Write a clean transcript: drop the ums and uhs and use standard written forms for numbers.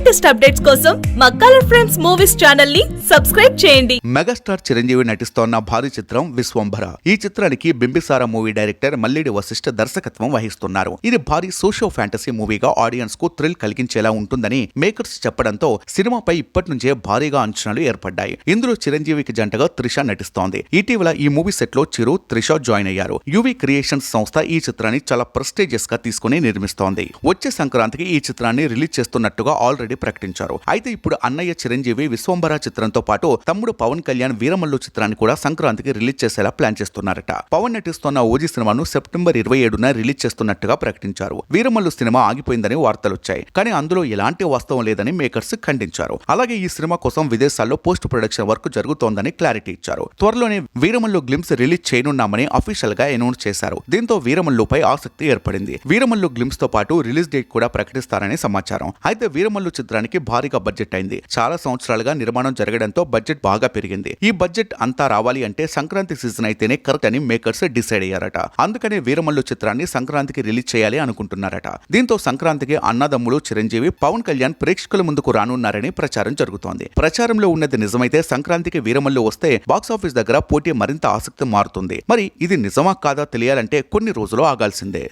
Latest updates కోసం మా colour frames movies channel ని సబ్స్క్రైబ్ చేయండి. మెగాస్టార్ చిరంజీవి నటిస్తోన్న భారీ చిత్రం విశ్వంభర. ఈ చిత్రానికి బింబిసార మూవీ డైరెక్టర్ మల్లేడి వశిష్ఠ దర్శకత్వం వహిస్తున్నారు. ఇది భారీ సోషో ఫ్యాంటసీ మూవీగా ఆడియన్స్ కు థ్రిల్ కలిగించేలా ఉంటుందని మేకర్స్ చెప్పడంతో సినిమాపై ఇప్పటి నుంచే భారీగా అంచనాలు ఏర్పడ్డాయి. ఇందులో చిరంజీవికి జంటగా త్రిష నటిస్తోంది. ఇటీవల ఈ మూవీ సెట్ లో చిరు, త్రిష జాయిన్ అయ్యారు. యువి క్రియేషన్స్ సంస్థ ఈ చిత్రాన్ని చాలా ప్రెస్టీజియస్ గా తీసుకుని నిర్మిస్తోంది. వచ్చే సంక్రాంతికి ఈ చిత్రాన్ని రిలీజ్ చేస్తున్నట్టుగా ఆల్రెడీ ప్రకటించారు. అయితే ఇప్పుడు అన్నయ్య చిరంజీవి విశ్వంభర చిత్రంతో పాటు తమ్ముడు పవన్ కళ్యాణ్ వీరమల్లు చిత్రాన్ని కూడా సంక్రాంతికి రిలీజ్ చేసేలా ప్లాన్ చేస్తున్నారట. పవన్ నటిస్తున్న ఓజీ సినిమాను సెప్టెంబర్ 27న రిలీజ్ చేస్తున్నట్టుగా ప్రకటించారు. వీరమల్లు సినిమా ఆగిపోయిందని వార్తలొచ్చాయి. కానీ అందులో ఎలాంటి వాస్తవం లేదని మేకర్స్ ఖండించారు. అలాగే ఈ సినిమా కోసం విదేశాల్లో పోస్ట్ ప్రొడక్షన్ వర్క్ జరుగుతోందని క్లారిటీ ఇచ్చారు. త్వరలోనే వీరమల్లు గ్లిమ్స్ రిలీజ్ చేయనున్నామని అఫీషియల్ గా అనౌన్స్ చేశారు. దీంతో వీరమల్లుపై ఆసక్తి ఏర్పడింది. వీరమల్లు గ్లిమ్స్ తో పాటు రిలీజ్ డేట్ కూడా ప్రకటిస్తారని సమాచారం. అయితే వీరమల్లు చిత్రానికి భారీగా బడ్జెట్ అయింది. చాలా సంవత్సరాలుగా నిర్మాణం జరగడంతో బడ్జెట్ బాగా పెరిగింది. ఈ బడ్జెట్ అంతా రావాలి అంటే సంక్రాంతి సీజన్ అయితేనే కరెక్ట్ అని మేకర్స్ డిసైడ్ అయ్యారట. అందుకనే వీరమల్లు చిత్రాన్ని సంక్రాంతికి రిలీజ్ చేయాలి అనుకుంటున్నారట. దీంతో సంక్రాంతికి అన్నదమ్ములు చిరంజీవి, పవన్ కళ్యాణ్ ప్రేక్షకుల ముందుకు రానున్నారని ప్రచారం జరుగుతోంది. ప్రచారంలో ఉన్నది నిజమైతే సంక్రాంతికి వీరమల్లు వస్తే బాక్సాఫీస్ దగ్గర పోటీ మరింత ఆసక్తి మారుతుంది. మరి ఇది నిజమా కాదా తెలియాలంటే కొన్ని రోజులు ఆగాల్సిందే.